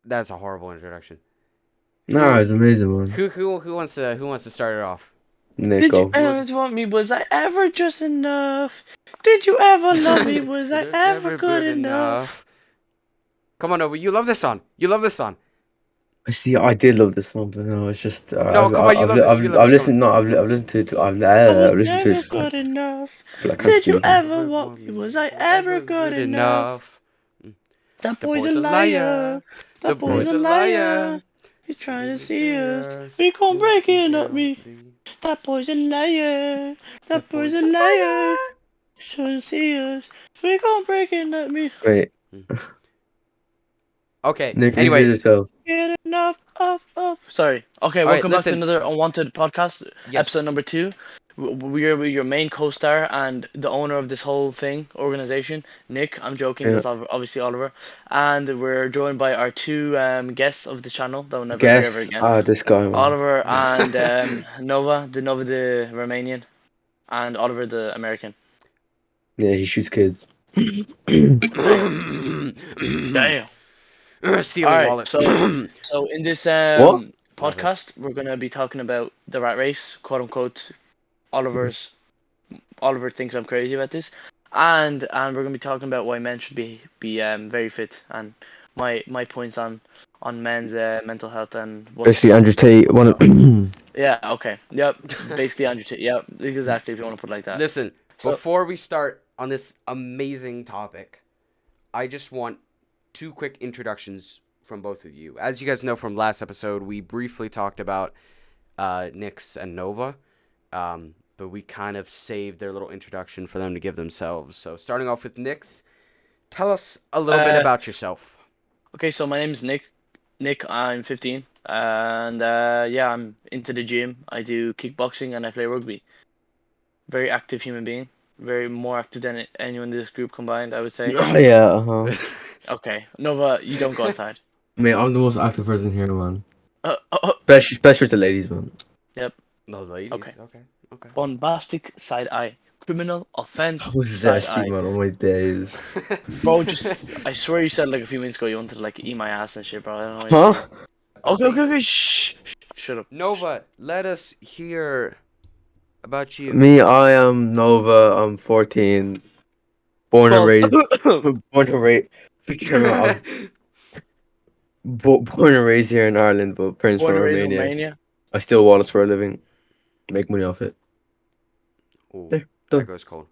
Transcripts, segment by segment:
That's a horrible introduction. No, it's amazing, man. Who wants to start it off? Did you Nico. ever want me? Was I ever just enough? Did you ever love me? Was I ever good enough? Come on over. You love this song. You love this song. See, I did love this song, but no, it's just No, come on, you love this. You love I've this. listened. No, I've listened to it. I was I've listened to never it. good enough. I feel like I can't Did you speak. ever want me? Was I ever good enough? That boy's a liar. That boy's a liar. He's trying to see us. We gon' break it up, me. That boy's a liar. That boy's a liar. He's trying to see us. We gon' break it up, me. Wait, Okay. Nick, Anyway, introduce yourself. Get enough, up. Sorry. Okay, All right, welcome back to listen. another Unwanted Podcast, Yes. episode number 2. We're your main co-star and the owner of this whole thing, organization, Nick. I'm joking, Yeah. it's obviously Oliver. And we're joined by our two guests of the channel that will never appear ever Guess. again. This guy. Man. Oliver and Nova the Romanian, and Oliver the American. Yeah, he shoots kids. Damn. Stealing Alright, wallets. so in this What? podcast, we're gonna be talking about the rat race, quote unquote. Oliver thinks I'm crazy about this, and we're gonna be talking about why men should be very fit, and my points on men's mental health and Basically, Andrew Tate. Yeah. Okay. Yep. Basically, Andrew Tate. Yep. Exactly. If you want to put it like that. Listen, So- before we start on this amazing topic, I just want 2 quick introductions from both of you. As you guys know from last episode, we briefly talked about Nyx and Nova, but we kind of saved their little introduction for them to give themselves. So starting off with Nyx, tell us a little bit about yourself. Okay. So my name is Nick. I'm 15, and yeah, I'm into the gym. I do kickboxing and I play rugby. Very active human being. Very more active than anyone in this group combined, I would say. Yeah. Okay, Nova, you don't go outside. Mate, I'm the most active person here, man. Oh, Especially the ladies, man. No, ladies. Okay. Okay. Bombastic side eye. Criminal offense. So side zesty, eye. man. On my days. Bro, I swear you said like a few minutes ago you wanted to like eat my ass and shit, bro. I don't know. What Huh? Okay. Shh. Shut up. Nova, let us hear about you. Me, I am Nova. I'm 14. Born and raised. Born and raised. Born and raised here in Ireland, but parents Born from and raised in Romania. Romania. I steal wallets for a living. Make money off it. Ooh, There, that done. goes cold.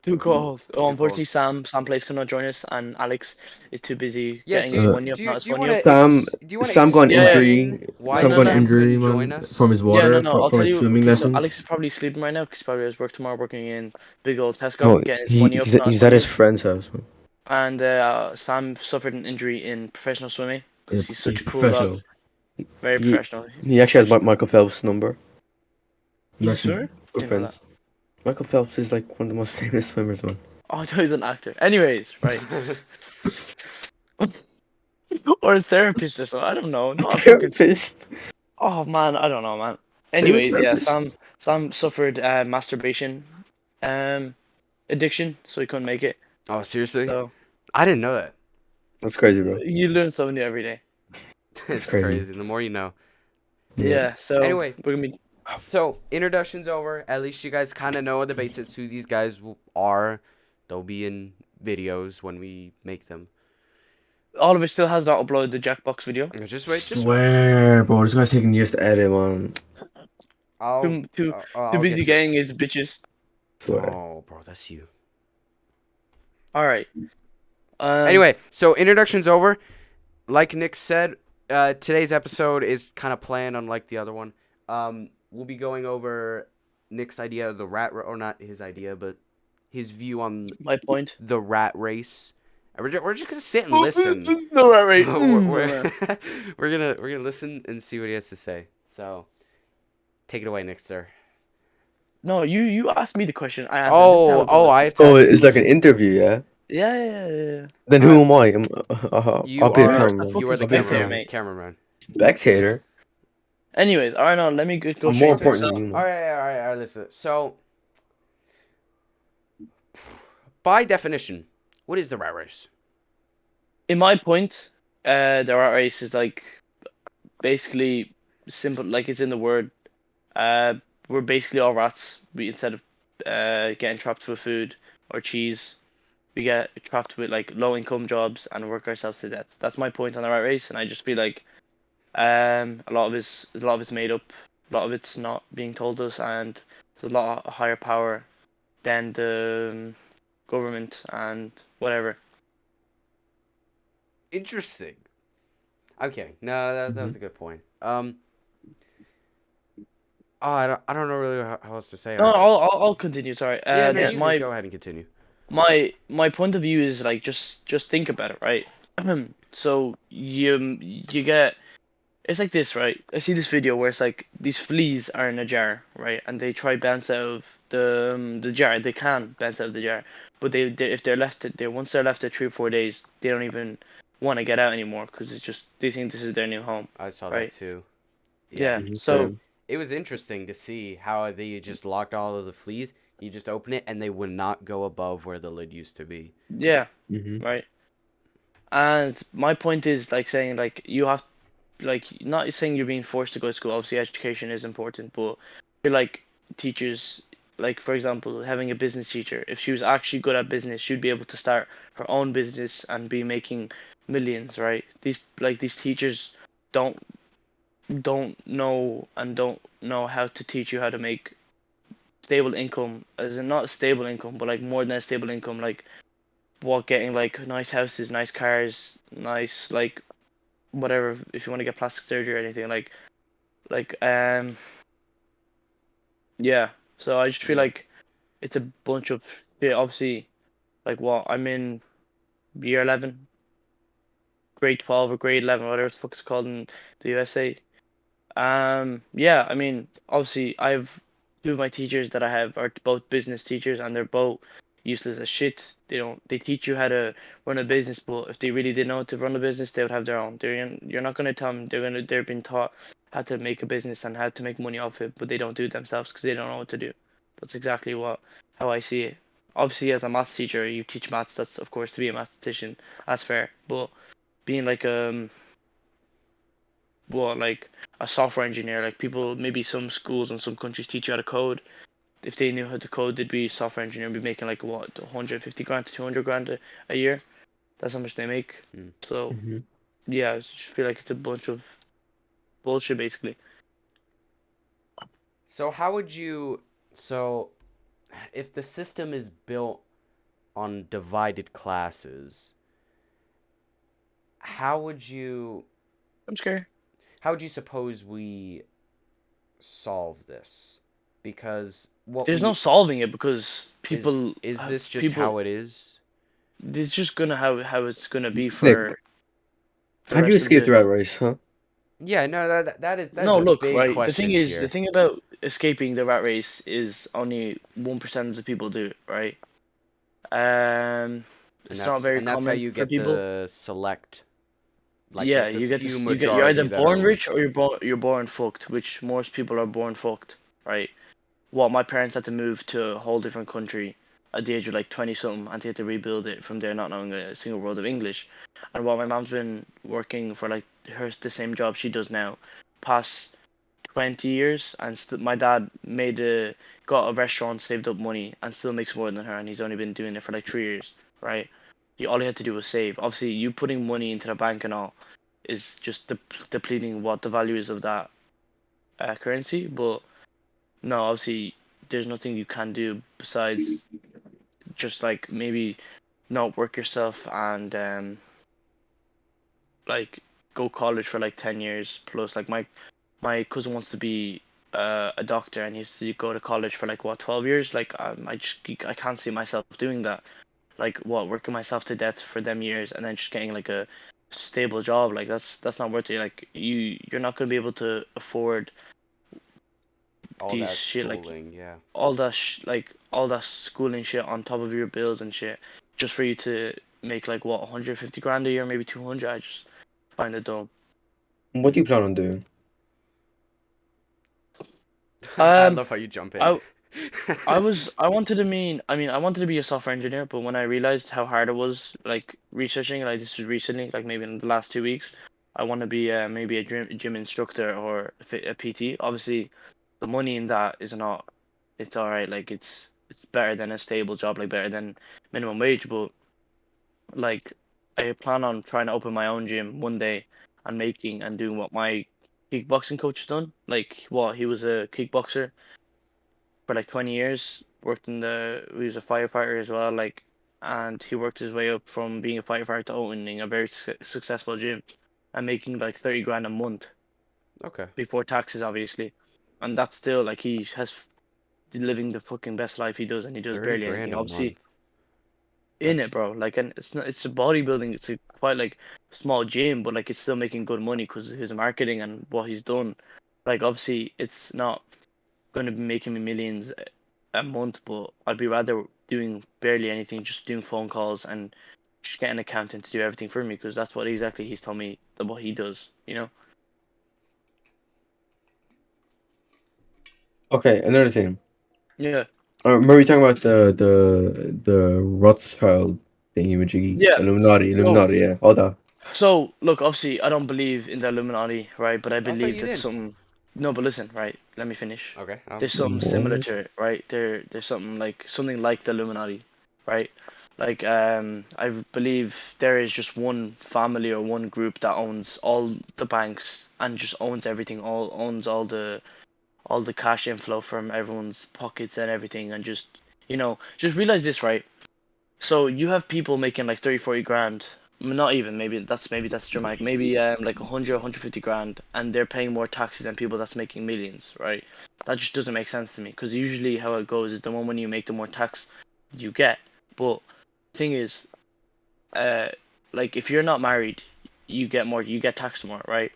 Too cold. Oh, Too unfortunately, Sam Place cannot join us, and Alex is too busy Yeah, getting do his you, money up, do not you, his do you money want up. to Sam got an Yeah. injury. Why Sam got an Sam injury, couldn't join man, us? from his water, Yeah, no. I'll from tell his you. swimming Okay, so lessons. Alex is probably sleeping right now because he probably has work tomorrow, working in big old Tesco, No, getting his money up. not he's his at his money up. friend's house, man. And Sam suffered an injury in professional swimming because he's such a cool professional. dog. Very He- professional. He actually has Michael Phelps' number. He's a Actually swimmer? good Didn't know friends. Michael Phelps is like one of the most famous swimmers, man. Oh, I thought he was an actor. Anyways, right. Or a therapist or something. I don't know. Not a fucking. Therapist. Oh man, I don't know, man. Anyways, yeah, Therapist. Sam suffered masturbation addiction, so he couldn't make it. Oh, seriously? So I didn't know that. That's crazy, bro. you learn something new every day. It's crazy. crazy. The more you know. Yeah. So Anyway. we're gonna be. So, introduction's over. At least you guys kind of know the basics, who these guys are. They'll be in videos when we make them. Oliver still has not uploaded the Jackbox video. Just wait. Swear, bro. This guy's taking years to edit, man. Too I'll busy get getting his bitches. Swear. Oh, bro, that's you. All right. Anyway, so introduction's over. Like Nick said, today's episode is kind of planned unlike the other one. We'll be going over Nick's idea of the or not his idea, but his view on my point. the rat race. And we're just gonna sit and listen. No, right. we're gonna listen and see what he has to say. So, take it away, Nick, sir. No, you asked me the question. I answered. I have to. Oh, ask it's you. like an interview, yeah? Yeah. Then who am I? You I'll be a are cameraman. you are the Spectator, cameraman. mate. Cameraman. Spectator. Anyways, all right, now let me go I'm straight more into it. important than So, you, man. All right. Listen. So, by definition, what is the rat race? in my point, The rat race is like basically simple, like it's in the word. Uh, we're basically all rats. We instead of getting trapped with food or cheese, we get trapped with like low income jobs and work ourselves to death. That's my point on the rat race, and I just feel like a lot of it's made up, a lot of it's not being told us, and there's a lot of higher power than the government and whatever. Interesting. I'm kidding. No, that was a good point. Oh, I don't know really how else to say No, on it. I'll continue. Sorry. Yeah, no, Just you can go ahead and continue. my point of view is like just think about it, right? So you get it's like this, right? I see this video where it's like these fleas are in a jar, right? And they try bounce out of the jar. They can bounce out of the jar, but they if they're left it there once they're left it 3 or 4 days, they don't even want to get out anymore because it's just they think this is their new home, I saw that right? too. Yeah. Yeah. So Same. It was interesting to see how they just locked all of the fleas. You just open it and they would not go above where the lid used to be. yeah, Mhm. right. And my point is like saying like you have like not saying you're being forced to go to school. Obviously, education is important, but I feel like teachers, like for example, having a business teacher, if she was actually good at business, she'd be able to start her own business and be making millions, right? These teachers don't don't know how to teach you how to make stable income, as in not stable income, but like more than a stable income, like what getting like nice houses, nice cars, nice like whatever if you want to get plastic surgery or anything like yeah. So I just feel Yeah. like it's a bunch of shit. Obviously, like what I'm in year 11, grade 12 or grade 11, whatever the fuck it's called in the USA. Yeah, I mean, obviously, I've two of my teachers that I have are both business teachers, and they're both useless as shit. They teach you how to run a business, but if they really didn't know how to run a business, they would have their own. You're not gonna tell them they're being taught how to make a business and how to make money off it, but they don't do it themselves because they don't know what to do. That's exactly how I see it. Obviously, as a maths teacher, you teach maths. That's of course to be a mathematician. That's fair, but being like like a software engineer. Like people, maybe some schools and some countries teach you how to code. If they knew how to code, they'd be a software engineer and be making like what 150 grand to 200 grand a year. That's how much they make. Mm. So Mhm. yeah, I just feel like it's a bunch of bullshit basically. So how would you so if the system is built on divided classes, how would you I'm scared. how would you suppose we solve this? Because what There's no we solving it because is this just people. how it is? It's just gonna how it's gonna be Nick, for the how do you rest of escape the the. rat race, huh? Yeah, no, that is No, the look, big right. The thing question is, the here. thing about escaping the rat race is only 1% of the people do it, right? Um, And it's not very that's how common you for get people. the select Yeah, the you get few to you're either majority that are born rich. rich or you're born fucked, which most people are born fucked, right? What my parents had to move to a whole different country at the age of like 20 something, and they had to rebuild it from there, not knowing a single word of English. And while my mom's been working for like the same job she does now, past 20 years, and my dad got a restaurant, saved up money, and still makes more than her, and he's only been doing it for like 3 years, right? All he had to do was save. Obviously, you putting money into the bank and all is just depleting what the value is of that currency. But no, obviously, there's nothing you can do besides just like maybe not work yourself and like go college for like 10 years plus. Like my cousin wants to be a doctor and he has to go to college for like what 12 years. Like I can't see myself doing that. Like what working myself to death for them years and then just getting like a stable job. Like that's not worth it. Like you're not gonna be able to afford All these that shit like schooling, yeah. all that schooling shit on top of your bills and shit just for you to make like what 150 grand a year, maybe 200. I just find it dumb. What do you plan on doing? I Um, love how you jump in. I I wanted to be a software engineer, but when I realized how hard it was, like researching, like this was recently, like maybe in the last 2 weeks, I want to be maybe a gym instructor or a PT. Obviously, the money in that is not, it's all right. Like it's better than a stable job, like better than minimum wage. But like I plan on trying to open my own gym one day and making and doing what my kickboxing coach has done. Like what he was a kickboxer for like 20 years. He was a firefighter as well, like, and he worked his way up from being a firefighter to owning a very successful gym and making like 30 grand a month Okay. before taxes, obviously. And that's still like he has living the fucking best life he does, and he does 30 barely grand anything. a Obviously, month. in it, That's bro. Like, and it's not, it's a bodybuilding. It's a quite like small gym, but like it's still making good money because of his marketing and what he's done. Like, obviously, it's not going to be making me millions a month, but I'd be rather doing barely anything, just doing phone calls and just get an accountant to do everything for me because that's what exactly he's told me that what he does, you know? Okay, another thing. Yeah. Remember we talking about the Rothschild thingy majiggy Yeah. So, Illuminati. Yeah, all that. so look, obviously, I don't believe in the Illuminati, right? But I I thought believe you that did. some. No, but listen, right? Let me finish. Okay. Oh. There's something similar What? to it, right? There's something like the Illuminati, right? Like I believe there is just one family or one group that owns all the banks and just owns everything, all owns all the cash inflow from everyone's pockets and everything, and just just realize this, right? So you have people making like 30, 40 grand, not even, maybe that's dramatic, maybe like 100, 150 grand, and they're paying more taxes than people that's making millions, right? That just doesn't make sense to me because usually how it goes is the more money you make, the more tax you get. But the thing is, uh, like if you're not married, you get taxed more, right?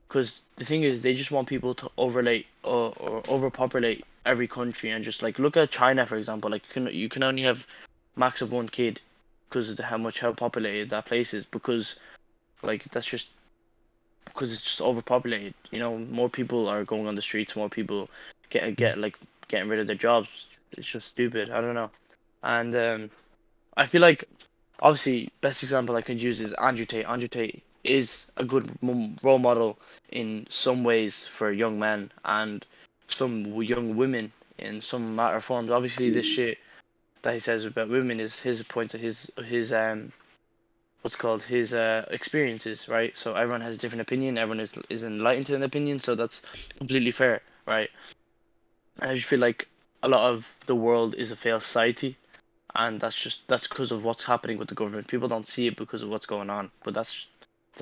Because the thing is, they just want people to overlay or overpopulate every country and just like look at China for example. Like you can only have max of one kid because of how populated that place is. Because like that's just because it's just overpopulated. You know, more people are going on the streets. More people getting rid of their jobs. It's just stupid. I don't know. And I feel like obviously best example I could use is Andrew Tate. Andrew Tate is a good role model in some ways for young men and some young women in some matter of forms. Obviously, this shit that he says about women is his points of his what's called his experiences, right? So everyone has a different opinion. Everyone is enlightened to an opinion, so that's completely fair, right? And I just feel like a lot of the world is a failed society, and that's because of what's happening with the government. People don't see it because of what's going on, but that's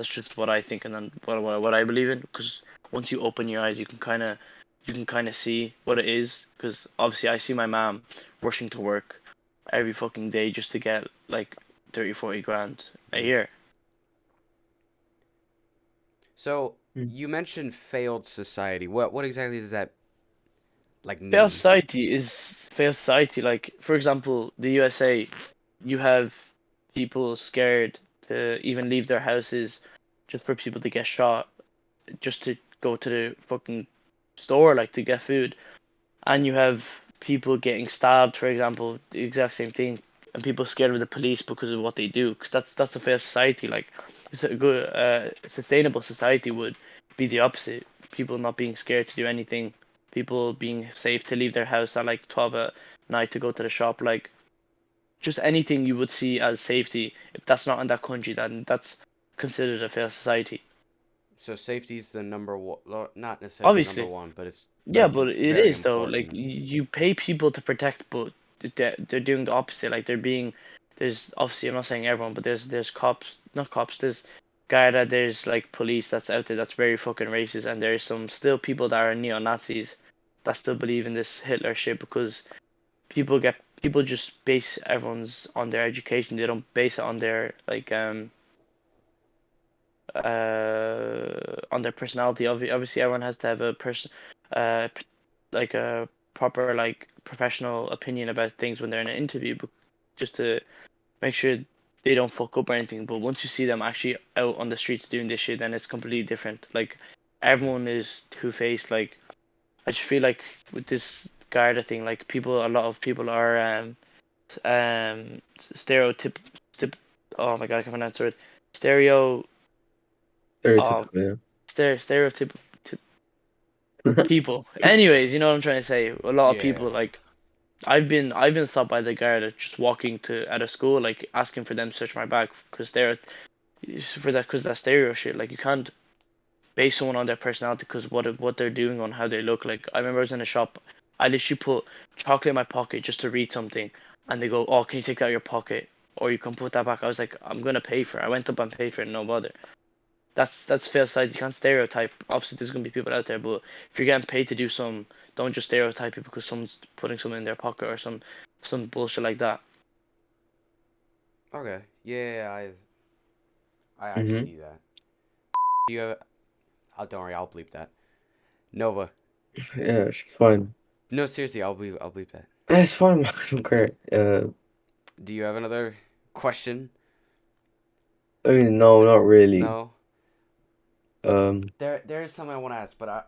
just what I think and then what I believe in. Because once you open your eyes, you can kind of see what it is. Because obviously, I see my mom rushing to work every fucking day just to get like 30, 40 grand a Mhm. year. So Mm. you mentioned failed society. What exactly does that like Failed mean? society is failed society. Like for example, the USA, you have people scared to even leave their houses just for people to get shot, just to go to the fucking store, like to get food. And you have people getting stabbed, for example, the exact same thing, and people scared of the police because of what they do. Because that's a fair society. Like, it's a good, sustainable society would be the opposite. People not being scared to do anything. People being safe to leave their house at like 12 at night to go to the shop. Like, just anything you would see as safety. If that's not in that country, then that's considered a fair society. So safety is the number one, not necessarily the number Obviously. one, but it's Yeah, like but it very is though. Like important. you pay people to protect, but they're doing the opposite. Like they're being there's obviously I'm not saying everyone, but there's cops, not cops. There's Garda. There's like police that's out there that's very fucking racist, and there's some still people that are neo Nazis that still believe in this Hitler shit because people just base everyone's on their education. They don't base it on their personality. Obviously, everyone has to have a uh, like a proper like professional opinion about things when they're in an interview, but just to make sure they don't fuck up or anything. But once you see them actually out on the streets doing this shit, then it's completely different. Like everyone is two-faced. Like I just feel like with this Garda thing. Like a lot of people are stereotyp. Oh my god, I can't pronounce the word. Stereo. Stereotypical, Stereotyp yeah. people. Anyways, you know what I'm trying to say. A lot of Yeah. people like I've been stopped by the guard just walking to at a school, like asking for them to search my bag because because that stereo shit. Like you can't base someone on their personality because what they're doing on how they look. Like I remember I was in a shop, I literally put chocolate in my pocket just to read something, and they go, "Oh, can you take that out of your pocket, or you can put that back?" I was like, "I'm gonna pay for it." I went up and paid for it, no bother. That's fair side. You can't stereotype. Obviously, there's gonna be people out there, but if you're getting paid to do some, don't just stereotype it because someone's putting something in their pocket or some bullshit like that. Okay. Yeah, I Mm-hmm. see that. Do you have? Oh, don't worry, I'll bleep that. Nova. Yeah, it's fine. No, seriously, I'll bleep that. It's fine, man. Okay. Do you have another question? I mean, no, not really. No. Um, There is something I want to ask, but I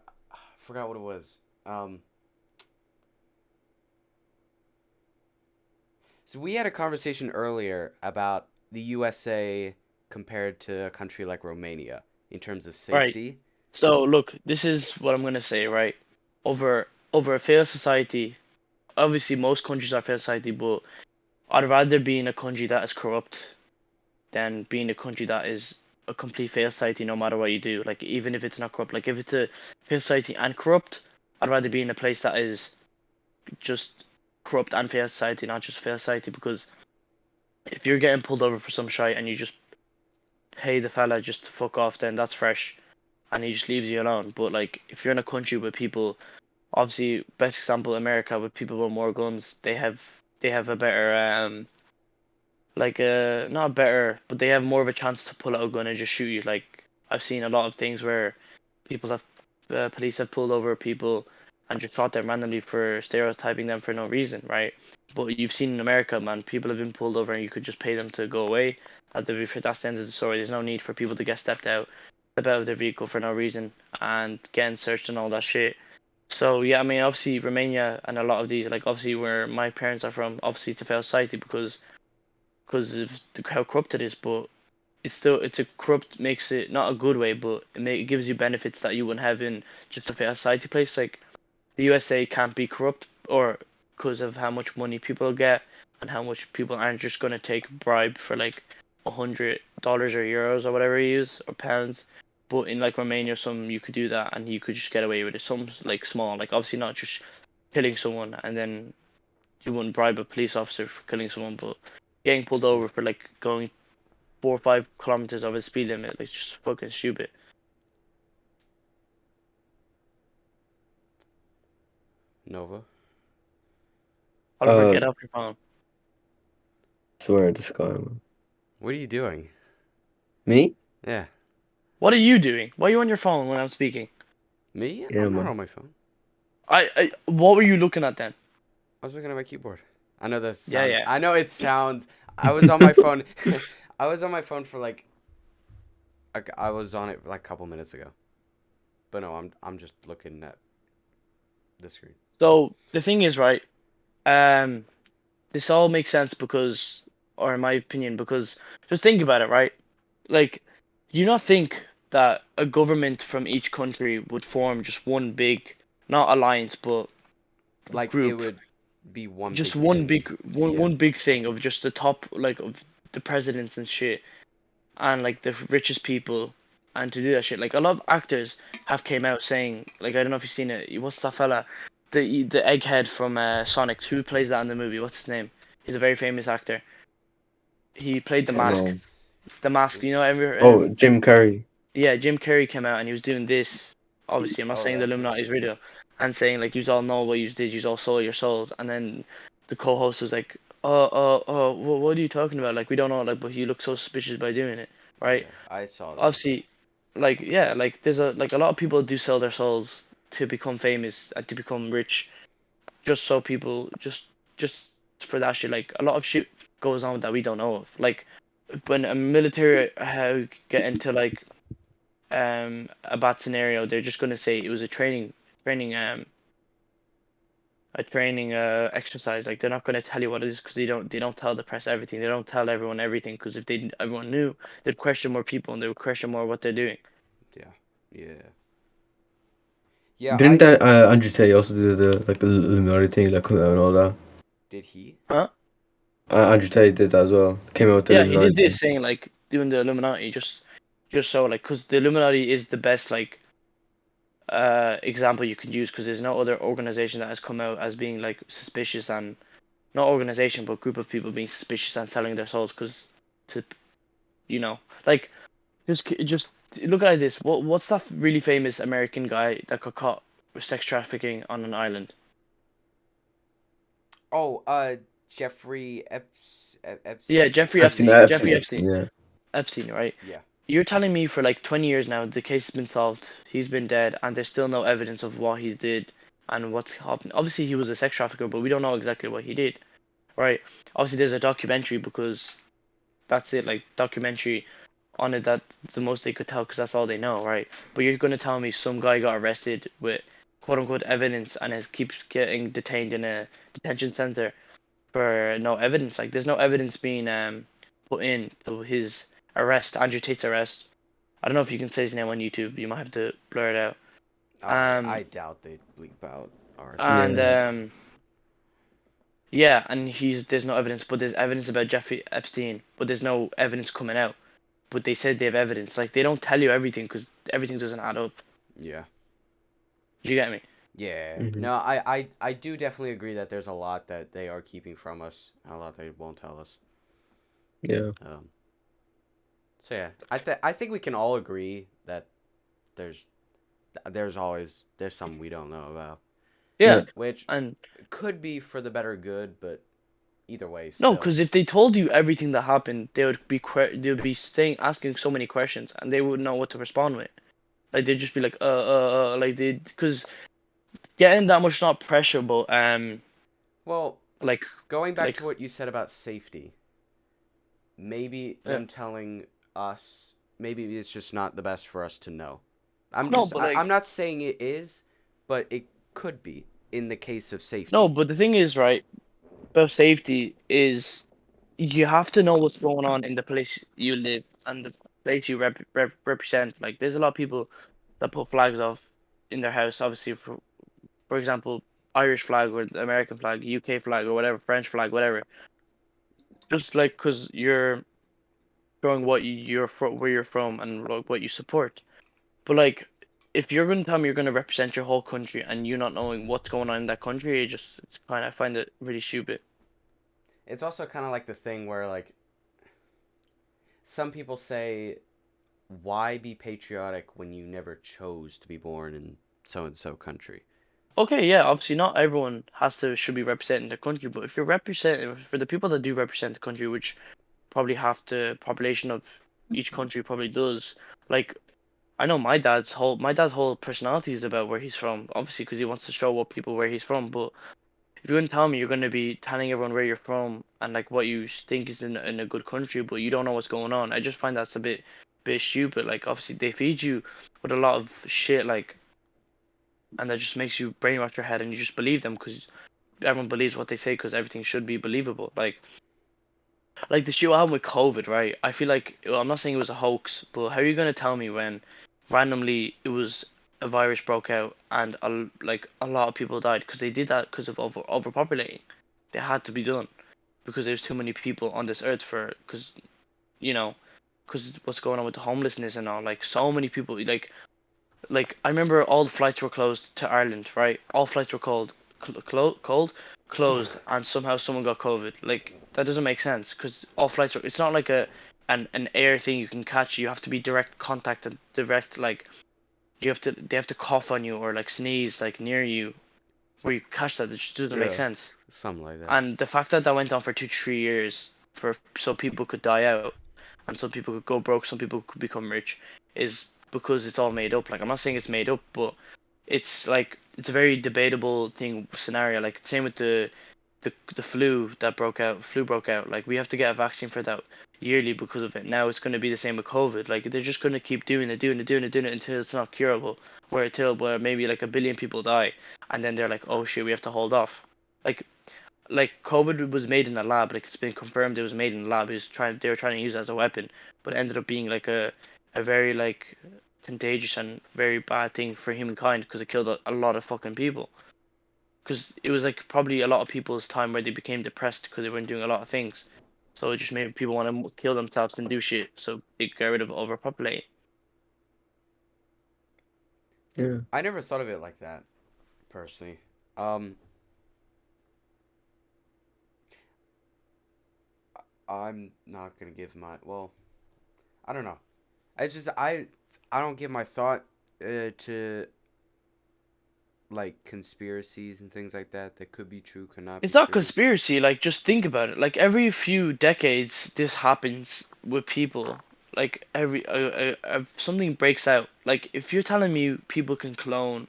forgot what it was. So we had a conversation earlier about the USA compared to a country like Romania in terms of Right. safety. So look, this is what I'm gonna say. Right. Over a fair society. Obviously, most countries are fair society, but I'd rather be in a country that is corrupt than being a country that is a complete fair society. No matter what you do, like even if it's not corrupt, like if it's a fair society and corrupt, I'd rather be in a place that is just corrupt and fair society, not just fair society. Because if you're getting pulled over for some shite and you just pay the fella just to fuck off, then that's fresh, and he just leaves you alone. But like if you're in a country with people, obviously best example America with people with more guns, they have a better like not better, but they have more of a chance to pull out a gun and just shoot you. Like I've seen a lot of things where people have police have pulled over people and just shot them randomly for stereotyping them for no reason, right? But you've seen in America, man, people have been pulled over and you could just pay them to go away. That's the end of the story. There's no need for people to get step out of their vehicle for no reason and getting searched and all that shit. So yeah, I mean, obviously Romania and a lot of these, like obviously where my parents are from, obviously it's a failed society because of how corrupt it is, but it's a corrupt makes it not a good way, but it gives you benefits that you wouldn't have in just a fair society place. Like the USA can't be corrupt, or because of how much money people get and how much people aren't just gonna take bribe for like $100 or euros or whatever you use or pounds. But in like Romania, some you could do that and you could just get away with it. Some like small, like obviously not just killing someone and then you wouldn't bribe a police officer for killing someone, but getting pulled over for like going 4 or 5 kilometers over the speed limit, like just fucking stupid. Nova. Oliver, get off your phone. swear this guy, man. What are you doing? Me? Yeah. What are you doing? Why are you on your phone when I'm speaking? Me? Yeah, I'm not man. on my phone. What were you looking at then? I was looking at my keyboard. I know that Yeah, sound. yeah. I know it sounds. I was on my phone. I was on my phone for like. I was on it like a couple minutes ago. But no, I'm just looking at the screen. So the thing is, right? Um, this all makes sense because, or in my opinion, because just think about it, right? Like, do you not think that a government from each country would form just one big, not alliance, but Like it group, would be one just big one thing. big one Yeah. one big thing of just the top like of the presidents and shit and like the richest people and to do that shit. Like a lot of actors have came out saying like I don't know if you've seen it. What's that fella? The egghead from Sonic. Who plays that in the movie? What's his name? He's a very famous actor. He played the Oh mask. no. The mask. You know, Oh, Jim Carrey. yeah, Jim Carrey came out and he was doing this. Obviously, I'm not Oh, saying the that's it. Illuminati is real, and saying like you all know what you did, you all sold your souls, and then the co-host was like, what are you talking about? Like we don't know, like, but you look so suspicious by doing it, right? Yeah, I saw that. Obviously, like yeah, like there's a lot of people do sell their souls to become famous and to become rich, just so people just for that shit. Like a lot of shit goes on that we don't know of. Like when a military get into like a bad scenario, they're just gonna say it was a training a training exercise. Like they're not going to tell you what it is because they don't tell the press everything. They don't tell everyone everything because if everyone knew, they'd question more people and they would question more what they're doing. Yeah. Yeah. Yeah, Didn't that Andrew Tate also do the Illuminati thing, like coming out and all that? did he? Huh? Andrew Tate did that as well. Came out with the Yeah, he Illuminati did this thing. saying like doing the Illuminati just so like because the Illuminati is the best like example you can use because there's no other organization that has come out as being like suspicious and not organization but group of people being suspicious and selling their souls because to like just look at this. What's that really famous American guy that got caught with sex trafficking on an island? Oh, Jeffrey Yeah, Jeffrey Epstein. Epstein. Jeffrey Epstein. Yeah. Epstein, right? Yeah. You're telling me for like 20 years now the case has been solved, he's been dead, and there's still no evidence of what he did and what's happened. Obviously, he was a sex trafficker, but we don't know exactly what he did, right? Obviously, there's a documentary because that's it, like documentary on it. That's the most they could tell because that's all they know, right? But you're gonna tell me some guy got arrested with quote unquote evidence and keeps getting detained in a detention center for no evidence. Like there's no evidence being put in to his arrest, Andrew Tate's arrest. I don't know if you can say his name on YouTube. You might have to blur it out. I doubt they'd bleep out our And Yeah. yeah, and there's no evidence, but there's evidence about Jeffrey Epstein, but there's no evidence coming out. But they said they have evidence. Like they don't tell you everything because everything doesn't add up. Yeah. Do you get me? Yeah. Mhm. No, I do definitely agree that there's a lot that they are keeping from us, and a lot they won't tell us. Yeah. So yeah, I think we can all agree that there's there's some we don't know about, Yeah, which and could be for the better good, but either way, no, still. because if they told you everything that happened, they would be staying asking so many questions, and they wouldn't know what to respond with. Like they'd just be like, like they, because getting that much not pressure, but Well, like going back like to what you said about safety, maybe yeah. them telling us, maybe it's just not the best for us to know. No, but like I'm not saying it is, but it could be in the case of safety. no, but the thing is, right, about safety is you have to know what's going on in the place you live and the place you represent. Like, there's a lot of people that put flags off in their house, obviously, for example, Irish flag or the American flag, UK flag or whatever, French flag, whatever. Just like because you're showing where you're from and like, what you support. But like, if you're going to tell me you're going to represent your whole country and you not knowing what's going on in that country, I find it really stupid. It's also kind of like the thing where like some people say, why be patriotic when you never chose to be born in so and so country? Okay, yeah, obviously not everyone should be representing their country, but if you're representing for the people that do represent the country, which probably half the population of each country probably does, like I know my dad's whole personality is about where he's from, obviously because he wants to show what people where he's from, but if you're gonna tell me you're gonna be telling everyone where you're from and like what you think is in a good country, but you don't know what's going on, I just find that's a bit stupid. Like obviously they feed you with a lot of shit, like, and that just makes you brainwash your head and you just believe them because everyone believes what they say because everything should be believable. Like the shit what happened with COVID, right? I feel like well, I'm not saying it was a hoax, but how are you gonna tell me when randomly it was a virus broke out and like a lot of people died because they did that because of overpopulating. They had to be done because there's too many people on this earth for you know because what's going on with the homelessness and all. Like so many people. Like I remember all the flights were closed to Ireland, right? All flights were closed, and somehow someone got COVID. Like that doesn't make sense because all flights are. It's not like an air thing you can catch. You have to be direct contact and direct like they have to cough on you or like sneeze like near you where you catch that. It just doesn't make Yeah. sense. Something like that. And the fact that went on for 2 3 years for so people could die out and some people could go broke, some people could become rich is because it's all made up. Like I'm not saying it's made up, but it's like it's a very debatable scenario. Like same with the flu broke out. Like we have to get a vaccine for that. yearly because of it. Now it's going to be the same with COVID. Like they're just going to keep doing it until it's not curable. Where maybe like 1 billion people die, and then they're like, oh shit, we have to hold off. Like COVID was made in a lab. Like it's been confirmed it was made in a lab. They were trying to use it as a weapon, but it ended up being like a very like contagious and very bad thing for humankind because it killed a lot of fucking people. Because it was like probably a lot of people's time where they became depressed because they weren't doing a lot of things. So it just made people want to kill themselves and do shit. So they got rid of overpopulate. Yeah. I never thought of it like that, personally. I'm not gonna give my I don't know. It's just I don't give my thought to like conspiracies and things like that that could be true, could not It's be not true. conspiracy. Like just think about it. Like every few decades, this happens with people. Like something breaks out. Like if you're telling me people can clone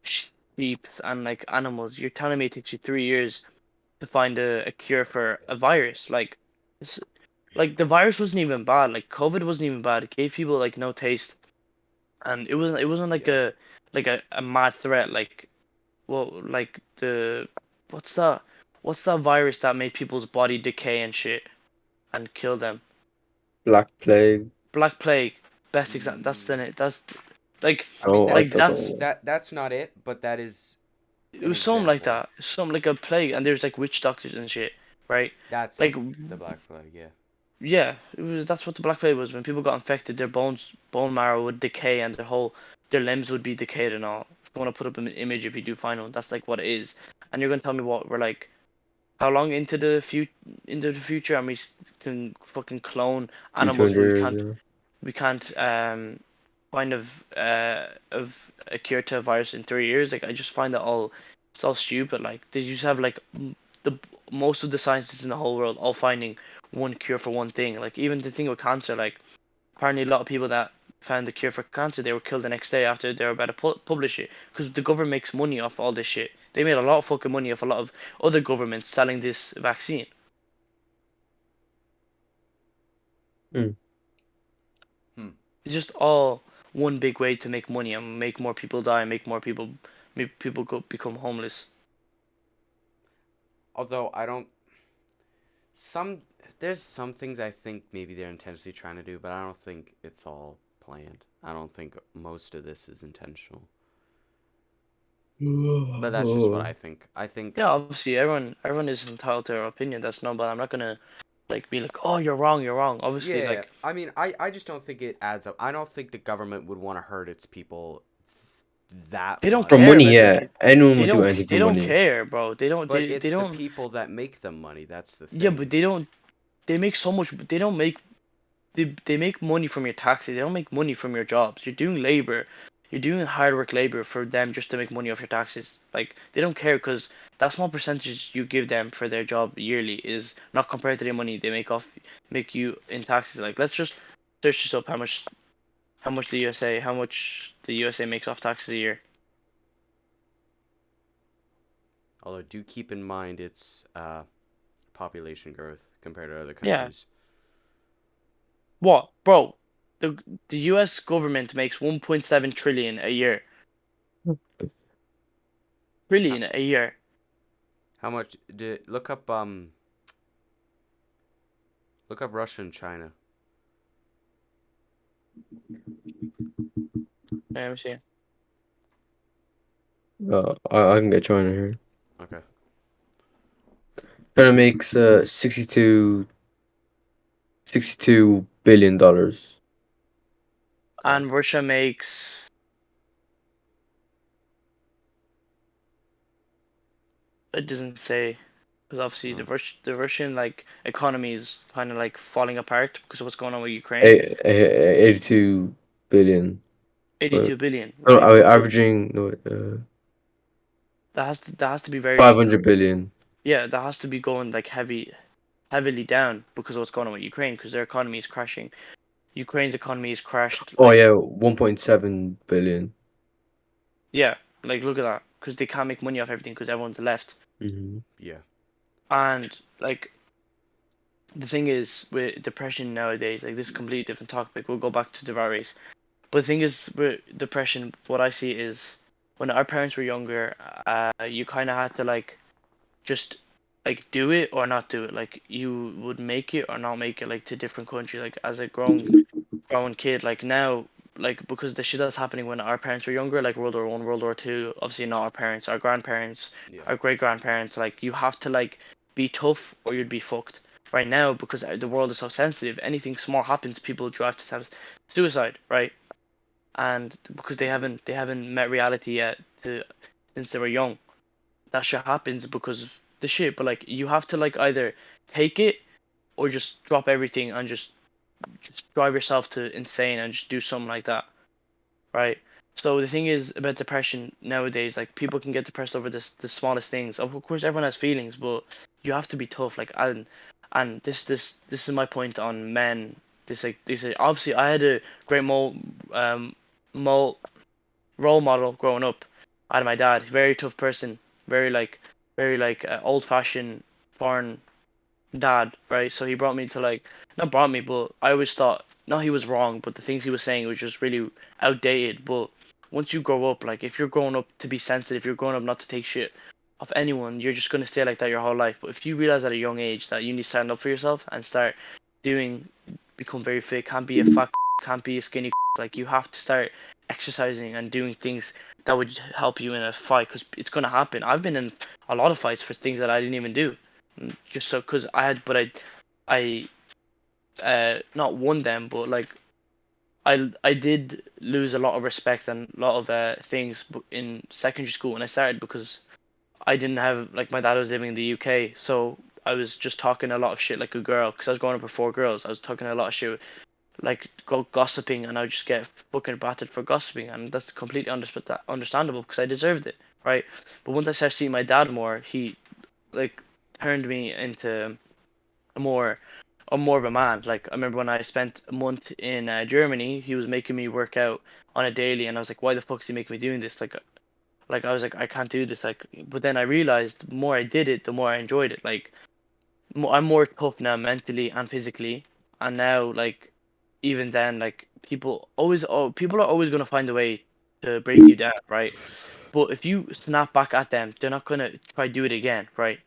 sheep and like animals, you're telling me it takes you 3 years to find a cure for a virus. It's, like the virus wasn't even bad. Like COVID wasn't even bad. It gave people like no taste, and it wasn't like Yeah. a mad threat. Like like the what's that what's that virus that made people's body decay and shit and kill them? Black Plague. Black Plague. Best example. That's like I mean I like thought that's that's not it, but that is it an was something like example. that. Something like a plague, and there's like witch doctors and shit, right? Like That's the Black Plague, yeah. yeah, that's what the Black Plague was. When people got infected, their bone marrow would decay, and their limbs would be decayed and all. If you want to put up an image, if you do find one, that's like what it is. And you're gonna tell me what we're like, how long into the future, and can fucking clone few animals, 200 but years. Yeah. we can't find of a cure to a virus in 3 years. Like I just find that all it's all stupid. Like they just have like the most of the scientists in the whole world all finding one cure for one thing. Like even the thing with cancer, like apparently a lot of people that found the cure for cancer, they were killed the next day after they were about to publish it because the government makes money off all this shit. They made a lot of fucking money off a lot of other governments selling this vaccine. Mm. It's just all one big way to make money and make more people die, make people become homeless. Although I don't some there's some things I think maybe they're intentionally trying to do, but I don't think it's all planned. I don't think most of this is intentional. But that's just what I think. I think Yeah, obviously everyone is entitled to their opinion. That's no, but I'm not gonna like be like, oh, you're wrong, you're wrong. Obviously, yeah, like I mean, I just don't think it adds up. I don't think the government would want to hurt its people that they don't For much. care money, about the yeah. people. Anyone would do anything for They don't money. care, bro. But They it's the don't. people that make them money. That's the Yeah, thing. but they don't. They make so much. They don't make. They make money from your taxes. They don't make money from your jobs. You're doing labor. You're doing hard work labor for them just to make money off your taxes. Like they don't care because that small percentage you give them for their job yearly is not compared to the money they make you in taxes. Like let's just search this up. How much the USA makes off taxes a year. Although do keep in mind its population growth compared to other Yeah. countries. What, bro? The U.S. government makes 1.7 trillion a year. How, Trillion a year. how much did look up Russia and China. Let me see. I can get China here. Okay. China makes $62 billion. Okay. And Russia makes. It doesn't say, because obviously Oh. The Russian like economy is kind of like falling apart because of what's going on with Ukraine. 82 billion. 82 billion, No, right? are we averaging no, That has to be very 500 billion. yeah. That has to be going like heavily down because of what's going on with Ukraine because their economy is crashing. Ukraine's economy is crashed Oh like yeah, 1.7 billion. yeah. Like look at that because they can't make money off everything because everyone's left. Mm-hmm. Yeah. And like the thing is with depression nowadays, like this is a completely different topic. We'll go back to the rat race. But the thing is with depression, what I see is when our parents were younger, you kind of had to like just like do it or not do it. Like you would make it or not make it. Like to different countries. Like as a grown kid, like now, like because the shit that's happening when our parents were younger, like World War One, World War Two. Obviously not our parents, our grandparents, Yeah. our great grandparents. Like you have to like be tough or you'd be fucked. Right now, because the world is so sensitive, anything small happens, people drive to suicide, right? And because they haven't met reality yet since they were young. That shit happens because of the shit. But like you have to like either take it or just drop everything and just drive yourself to insane and just do something like that, right? So the thing is about depression nowadays, like people can get depressed over the smallest things. Of course, everyone has feelings, but you have to be tough. Like and this is my point on men. This obviously I had a great mo role model growing up. I had my dad, very tough person, very like old fashioned foreign dad, right? So he brought me to like not brought me, but I always thought no, he was wrong, but the things he was saying was just really outdated. But once you grow up, like if you're growing up to be sensitive, you're growing up not to take shit off anyone, you're just gonna stay like that your whole life. But if you realize at a young age that you need to stand up for yourself and start doing, become very fit, can't be a fat, can't be a skinny, like you have to start exercising and doing things that would help you in a fight because it's gonna happen. I've been in a lot of fights for things that I didn't even do just so because I had, but I, not won them, but like I did lose a lot of respect and a lot of things in secondary school when I started because I didn't have like my dad was living in the UK, so I was just talking a lot of shit like a girl because I was growing up with four girls. I was talking a lot of shit like go gossiping, and I would just get fucking battered for gossiping, and that's completely understandable because I deserved it, right? But once I started seeing my dad more, he like turned me into a more more of a man. Like I remember when I spent a month in Germany, he was making me work out on a daily, and I was like, why the fuck is he making me doing this? Like I was like, I can't do this. Like, but then I realized the more I did it, the more I enjoyed it. Like, I'm more tough now mentally and physically, and now like even then, like people are always gonna find a way to break you down, right? But if you snap back at them, they're not gonna try do it again, right?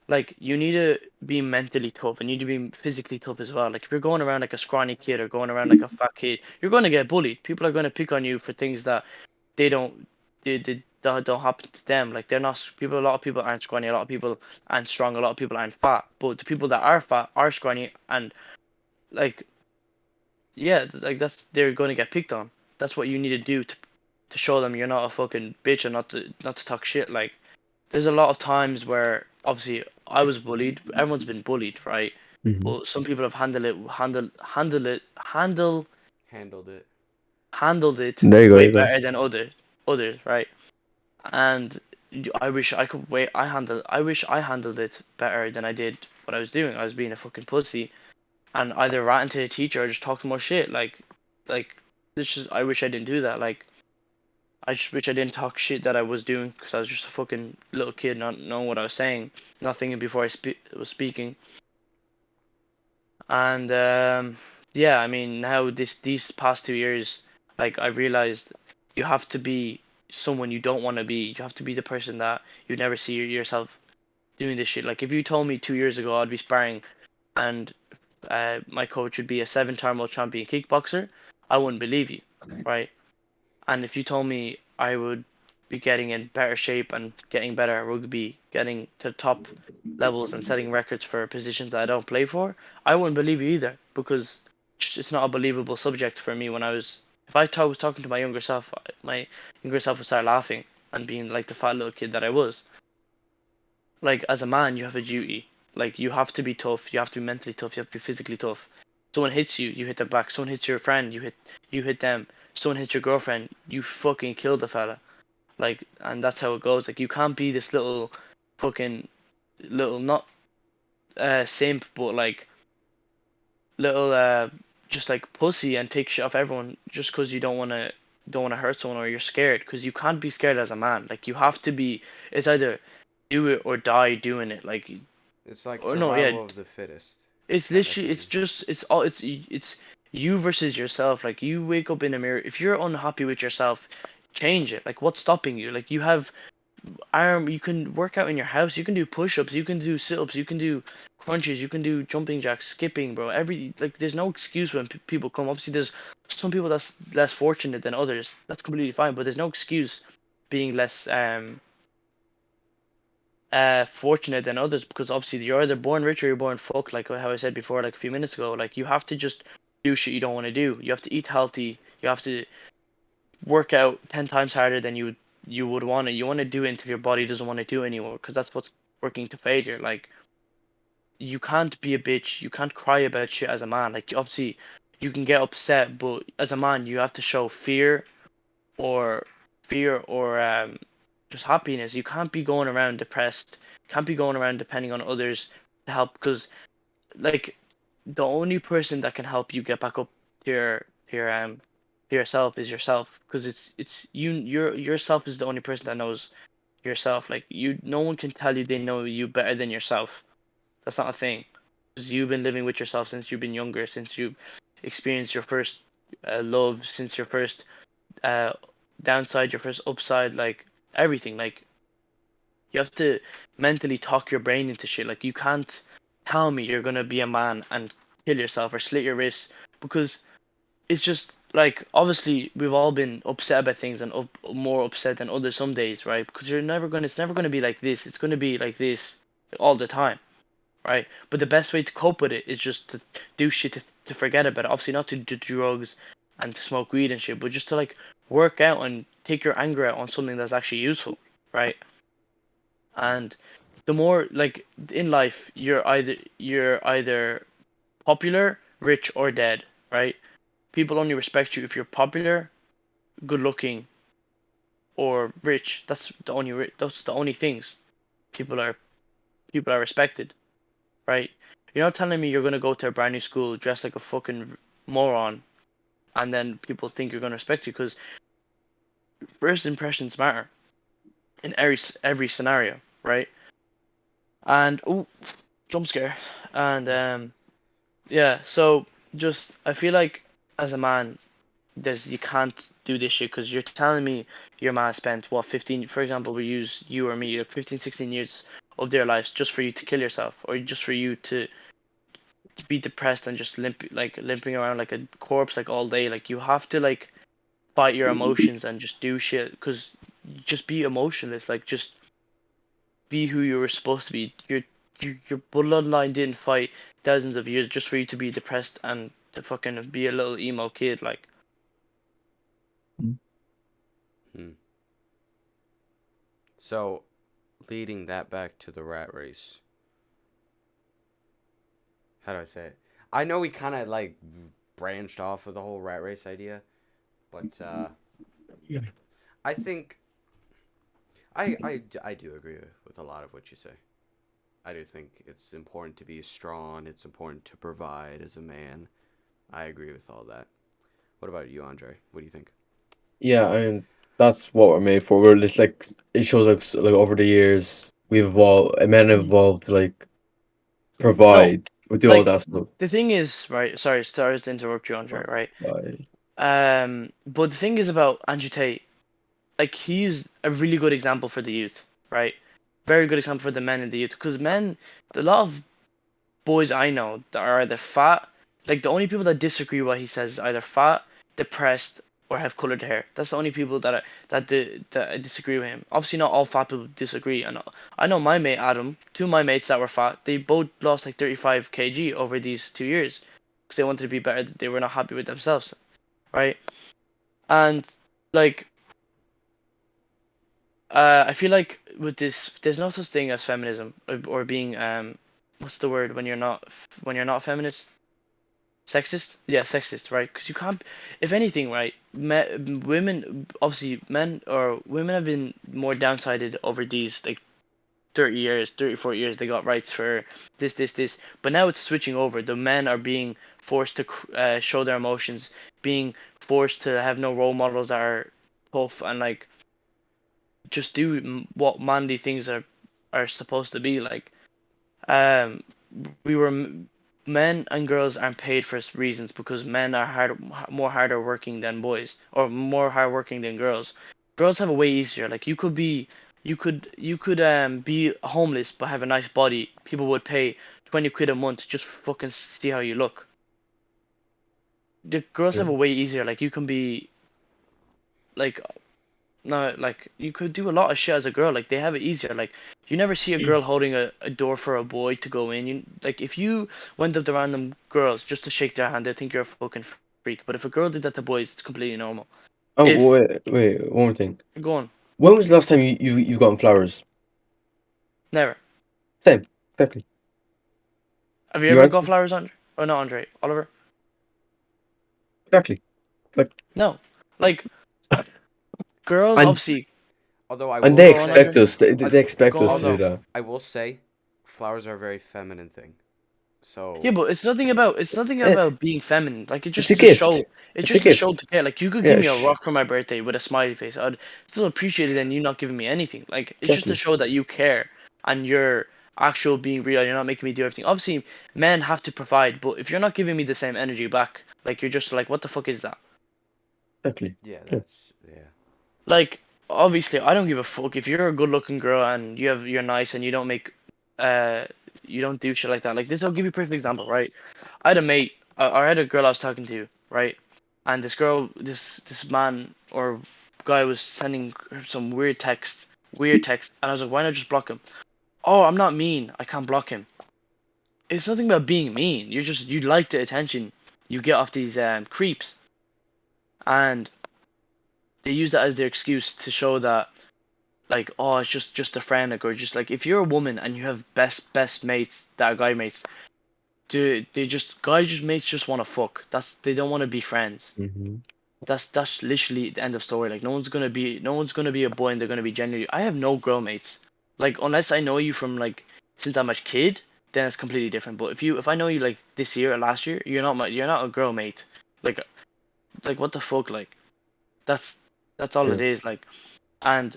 Like you need to be mentally tough and you need to be physically tough as well. Like if you're going around like a scrawny kid or going around like a fat kid, you're going to get bullied. People are going to pick on you for things that they don't that don't happen to them. Like they're not people. A lot of people aren't scrawny. A lot of people aren't strong. A lot of people aren't fat. But the people that are fat are scrawny and like yeah, like that's they're going to get picked on. That's what you need to do to show them you're not a fucking bitch and not to talk shit. Like there's a lot of times where obviously I was bullied. Everyone's been bullied, right? Mhm. But some people have Handled it. handled it There you go. way You go. better than others, right? And I wish I could wait. I wish I handled it better than I did what I was doing. I was being a fucking pussy and either ranting to the teacher or just talking more shit. Like this is. I wish I didn't do that. Like I just wish I didn't talk shit that I was doing because I was just a fucking little kid, not knowing what I was saying, not thinking before was speaking. And yeah, I mean, now these past 2 years, like I realized you have to be someone you don't want to be. You have to be the person that you never see yourself doing this shit. Like if you told me 2 years ago I'd be sparring and my coach would be a seven-time world champion kickboxer, I wouldn't believe you, right? And if you told me I would be getting in better shape and getting better at rugby, getting to top levels and setting records for positions that I don't play for, I wouldn't believe you either because it's not a believable subject for me when I was. If was talking to my younger self would start laughing and being like the fat little kid that I was. Like as a man, you have a duty. Like you have to be tough. You have to be mentally tough. You have to be physically tough. Someone hits you, you hit them back. Someone hits your friend, you hit them. Someone hits your girlfriend, you fucking kill the fella. Like, and that's how it goes. Like you can't be this little fucking little not simp, but like little just like pussy and take shit off everyone just because you don't want to hurt someone or you're scared because you can't be scared as a man. Like you have to be. It's either do it or die doing it. Like It's like or no, yeah, survival of the fittest. It's Yeah, that's literally, it's easy. just, it's you versus yourself. Like, you wake up in a mirror. If you're unhappy with yourself, change it. Like, what's stopping you? Like, you have you can work out in your house. You can do push-ups. You can do sit-ups. You can do crunches. You can do jumping jacks, skipping, bro. There's no excuse when people come. Obviously, there's some people that's less fortunate than others. That's completely fine. But there's no excuse being less fortunate than others, because obviously you're either born rich or you're born fucked, like how I said before, like a few minutes ago. Like, you have to just do shit you don't want to do. You have to eat healthy. You have to work out 10 times harder than you would want to. You want to do it until your body doesn't want to do it anymore, because that's what's working to failure. Like, you can't be a bitch. You can't cry about shit as a man. Like, obviously you can get upset, but as a man you have to show or fear or just happiness. You can't be going around depressed. Can't be going around depending on others to help, because, like, the only person that can help you get back up to yourself is yourself, because it's yourself is the only person that knows yourself. Like, no one can tell you they know you better than yourself. That's not a thing, because you've been living with yourself since you've been younger, since you experienced your first love, since your first uh downside, your first upside, like everything. Like, you have to mentally talk your brain into shit. Like, you can't tell me you're gonna be a man and kill yourself or slit your wrists, because it's just like, obviously we've all been upset about things and more upset than others some days, right? Because it's never gonna be like this. It's gonna be like this all the time, right? But the best way to cope with it is just to do shit to forget about it. Obviously, not to do drugs and to smoke weed and shit, but just to, like, work out and take your anger out on something that's actually useful, right? And the more, like, in life, you're either popular, rich, or dead, right? People only respect you if you're popular, good looking, or rich. That's the only things people are people are respected, right? You're not telling me you're gonna go to a brand new school dressed like a fucking moron, and then people think you're gonna respect you, because first impressions matter in every scenario, right? And oh, jump scare. And yeah, so just, I feel like, as a man, you can't do this shit, because you're telling me your man spent, what, 15, for example, we use you or me, like 15, 16 years of their lives just for you to kill yourself, or just for you to be depressed and just limping around like a corpse, like, all day. Like, you have to, like, fight your emotions and just do shit, because just be emotionless. Like, just be who you were supposed to be. Your bloodline didn't fight thousands of years just for you to be depressed and to fucking be a little emo kid. Like, Hmm. So, leading that back to the rat race. How do I say it? I know we kind of like branched off of the whole rat race idea, but I think I do agree with a lot of what you say. I do think it's important to be strong. It's important to provide as a man. I agree with all that. What about you, Andre? What do you think? Yeah, and that's what we're made for. We're just like, it shows like over the years we've evolved. Men have evolved to like no, provide. We do all like, that stuff. the thing is, right? Sorry to interrupt you, Andre. Right? Provide. But the thing is about Andrew Tate. Like, he's a really good example for the youth, right? Very good example for the men in the youth, because men, a lot of boys I know that are either fat, like, the only people that disagree with what he says is either fat, depressed, or have colored hair. That's the only people that disagree with him. Obviously, not all fat people disagree. And I know my mate Adam, two of my mates that were fat, they both lost like 35 kg over these 2 years because they wanted to be better. They were not happy with themselves, right? And, like, I feel like with this, there's no such thing as feminism, or being what's the word when you're not feminist? Sexist? Yeah, sexist, right? Because you can't. If anything, right? Women, obviously, men or women have been more downsided over these, like, 30 years, 34 years. They got rights for this. But now it's switching over. The men are being forced to show their emotions, being forced to have no role models that are tough and, like, just do what manly things are supposed to be. Like, um we were men and girls aren't paid for reasons because men are more harder working than boys, or more hard working than girls. Girls have a way easier. Like you could be homeless but have a nice body. People would pay 20 quid a month just for fucking see how you look. The girls Yeah. have a way easier. Like you can be like no, like you could do a lot of shit as a girl. Like they have it easier. Like you never see a girl holding a door for a boy to go in. Like if you went up to random girls just to shake their hand, they think you're a fucking freak. But if a girl did that to boys, it's completely normal. Oh If wait, one more thing. go on, When was the last time you gotten flowers? never. Same, exactly. Have you You ever got answer flowers, Andre? Or not, Andre? Oliver? exactly. Like, No. Like girls, and obviously. Although I and will they Go on, say, expect Andre. us. They expect Go us on. to do although that. I will say, flowers are a very feminine thing. Yeah, So but it's nothing about being feminine. Like It's a it's gift. It's a just to show gift. to care. Like you could give Yeah, me a rock for my birthday with a smiley face. I'd still appreciate it than you not giving me anything. Like it's just to exactly. show that you care and you're actual being real. You're not making me do everything. Obviously, men have to provide, but if you're not giving me the same energy back, like you're just like, what the fuck is that? Exactly. yeah, Yeah. yeah. Like obviously, I don't give a fuck if you're a good-looking girl and you're nice and you don't make uh you don't do shit like that. Like this, I'll give you a perfect example, right? I had a mate, I had a girl I was talking to, right? And this girl, this man or guy was sending her some weird text, and I was like, why not just block him? Oh, I'm not mean. I can't block him. It's nothing about being mean. You like the attention you get off these creeps, and they use that as their excuse to show that like, oh, it's just a friend, like, or just like if you're a woman and you have best mates that are guy mates, do they just guys just mates just want to fuck. They don't want to be friends. Mm-hmm. That's literally the end of story. Like no one's gonna be a boy and they're gonna be genuinely. I have no girl mates. Like unless I know you from like since I'm a kid, then it's completely different. But if I know you like this year or last year, you're not a girl mate. Like what the fuck? Like that's that's all Yeah. it is. Like and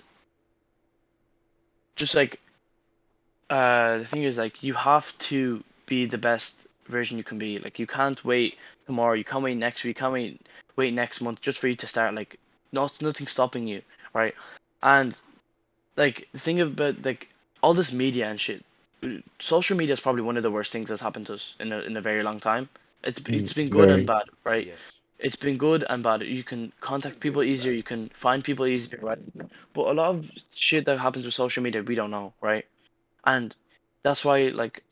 just like the thing is like you have to be the best version you can be. Like you can't wait tomorrow, you can't wait next week, you can't wait next month just for you to start. Like nothing stopping you, right? And like the thing about like all this media and shit, social media is probably one of the worst things that's happened to us in a very long time. It's been good and Very. bad, right? Yes. It's been good and bad. You can contact people easier, you can find people easier, right? But a lot of shit that happens with social media we don't know, right? And that's why like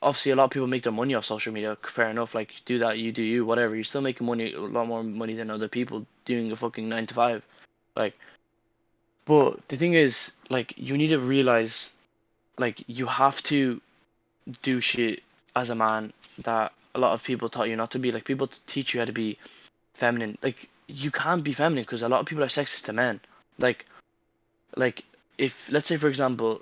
obviously a lot of people make their money off social media. Fair enough, like do that, you do you, whatever. You're still making money, a lot more money than other people doing a fucking 9 to 5. Like, but the thing is, like, you need to realize, like, you have to do shit as a man that a lot of people taught you not to be. Like, people teach you how to be feminine. Like, you can't be feminine because a lot of people are sexist to men. Like, like if let's say for example,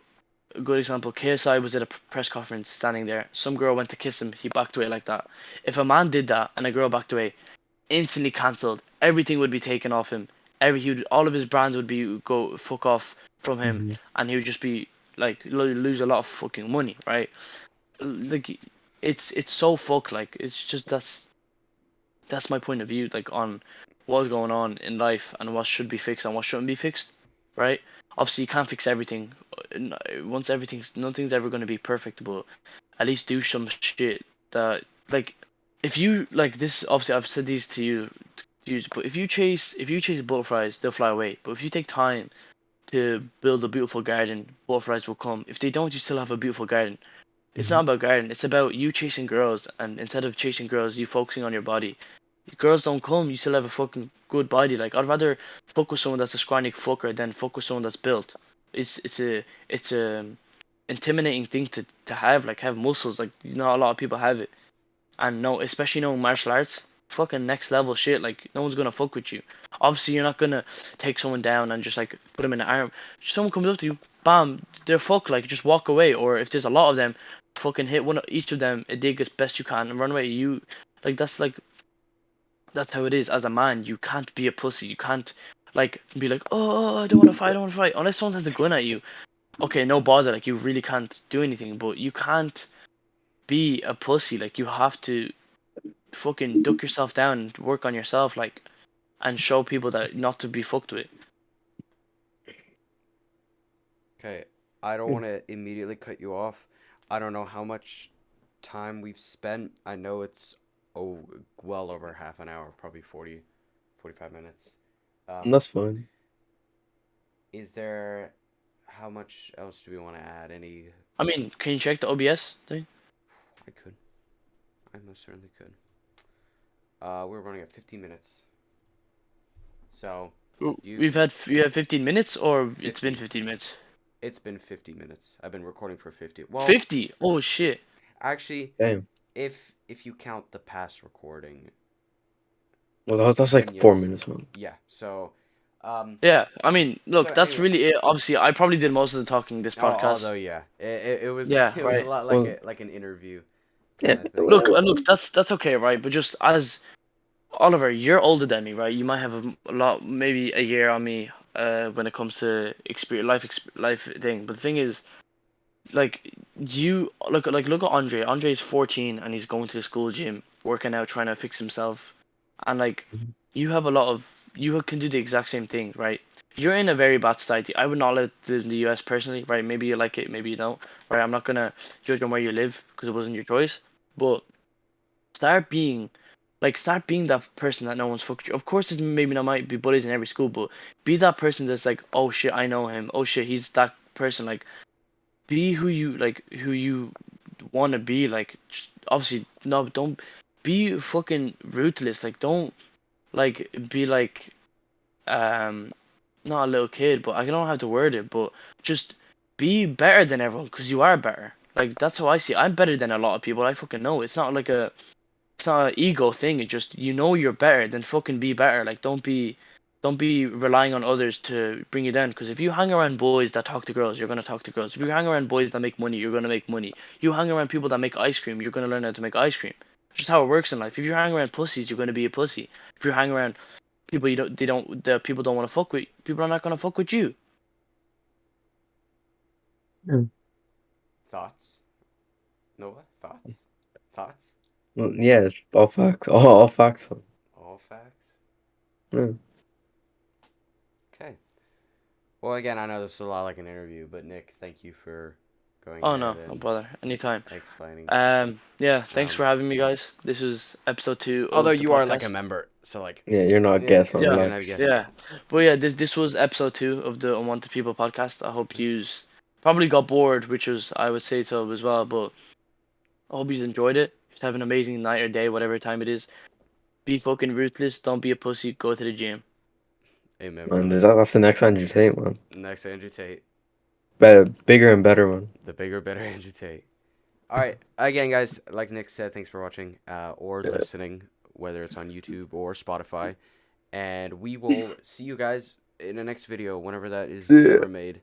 a good example, KSI was at a press conference standing there. Some girl went to kiss him. He backed away like that. If a man did that and a girl backed away, instantly cancelled. Everything would be taken off him. All of his brands would be go fuck off from him, Mm-hmm. and he would just be like lose a lot of fucking money, right? Like it's so fucked. Like it's just that's my point of view. Like on what's going on in life and what should be fixed and what shouldn't be fixed, right? Obviously, you can't fix everything. Once nothing's ever going to be perfect, but at least do some shit that like if you like this. Obviously, I've said these to you, but if you chase butterflies, they'll fly away. But if you take time to build a beautiful garden, butterflies will come. If they don't, you still have a beautiful garden. It's Mm-hmm. not about garden. It's about you chasing girls, and instead of chasing girls, you focusing on your body. If girls don't come, you still have a fucking good body. Like I'd rather fuck with someone that's a scrawny fucker than fuck with someone that's built. It's a intimidating thing to have. Like have muscles. Like a lot of people have it, and no, especially martial arts. Fucking next level shit. Like no one's gonna fuck with you. Obviously, you're not gonna take someone down and just like put them in the arm. Someone comes up to you, bam, they're fucked. Like just walk away. Or if there's a lot of them, fucking hit each of them a dig as best you can and run away. Like that's how it is. As a man, you can't be a pussy. You can't like be like, oh, I don't want to fight. I don't want to fight. Unless someone has a gun at you. Okay, no bother. Like you really can't do anything. But you can't be a pussy. Like, you have to fucking duck yourself down and work on yourself, like, and show people that not to be fucked with. Okay, I don't want to immediately cut you off. I don't know how much time we've spent. I know it's well over half an hour, probably 45 minutes. That's fine. Is there, how much else do we want to add? Any? I mean, can you check the OBS thing? I could. I most certainly could. We're running at 15 minutes. So, We have 15 minutes, or 50. It's been 15 minutes? It's been 50 minutes. I've been recording for 50. Well, 50? Oh shit. actually, Damn. if you count the past recording. Well, that's like then 4 yes. minutes, man. Yeah. So, Yeah, I mean, look, So that's anyway. really it. Obviously, I probably did most of the talking this podcast. although yeah, it was Yeah, it was a right. lot Well- like an interview. Yeah. kinda thing. Look, that's okay, right? But just as Oliver, you're older than me, right? You might have a lot, maybe a year on me, when it comes to life thing. But the thing is, like, you look at Andre. Andre is 14 and he's going to the school gym, working out, trying to fix himself, and like, you have a lot of you can do the exact same thing, right? You're in a very bad society. I would not live in the US personally, right? Maybe you like it, maybe you don't, right? I'm not gonna judge on where you live because it wasn't your choice, but start being that person that no one's fucked you. Of course, there's maybe not might be bullies in every school, but be that person that's like, oh shit, I know him. Oh shit, he's that person. Like, be who you want to be. Like, obviously, no, don't be fucking ruthless. Like, don't like be like not a little kid, but I don't know how to word it. But just be better than everyone because you are better. Like, that's how I see it. I'm better than a lot of people. I fucking know. It's not an ego thing. It just, you're better, then fucking be better. Like, don't be relying on others to bring you down. Because if you hang around boys that talk to girls, you're gonna talk to girls. If you hang around boys that make money, you're gonna make money. You hang around people that make ice cream, you're gonna learn how to make ice cream. It's just how it works in life. If you hang around pussies, you're gonna be a pussy. If you hang around people the people don't want to fuck with, people are not gonna fuck with you. Thoughts? Noah? Thoughts? Well, yeah, it's all facts. All facts, man. All facts? Yeah. Okay. Well, again, I know this is a lot like an interview, but Nick, thank you for going Oh ahead no, no and bother. Anytime. explaining. Yeah, thanks Um, for having me, guys. This was episode 2 of Although the you are like a podcast. member, so like. Yeah, you're not a guest on yeah, the you're left. not a guest. Yeah, but yeah, this was episode 2 of the Unwanted People podcast. I hope yous probably got bored, which was, I would say so as well. But I hope you enjoyed it. Just have an amazing night or day, whatever time it is. Be fucking ruthless. Don't be a pussy. Go to the gym. Amen. Man, brother. that's the next Andrew Tate, man. Next, Andrew Tate. Bigger and better, man. The bigger, better Andrew Tate. All right. Again, guys, like Nick said, thanks for watching or listening, whether it's on YouTube or Spotify. And we will see you guys in the next video, whenever that is ever made.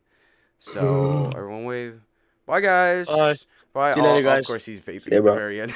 So, everyone wave. Bye, guys. Bye. Bye. See you later, Of guys. course, he's vaping Yeah, at the bro. very end.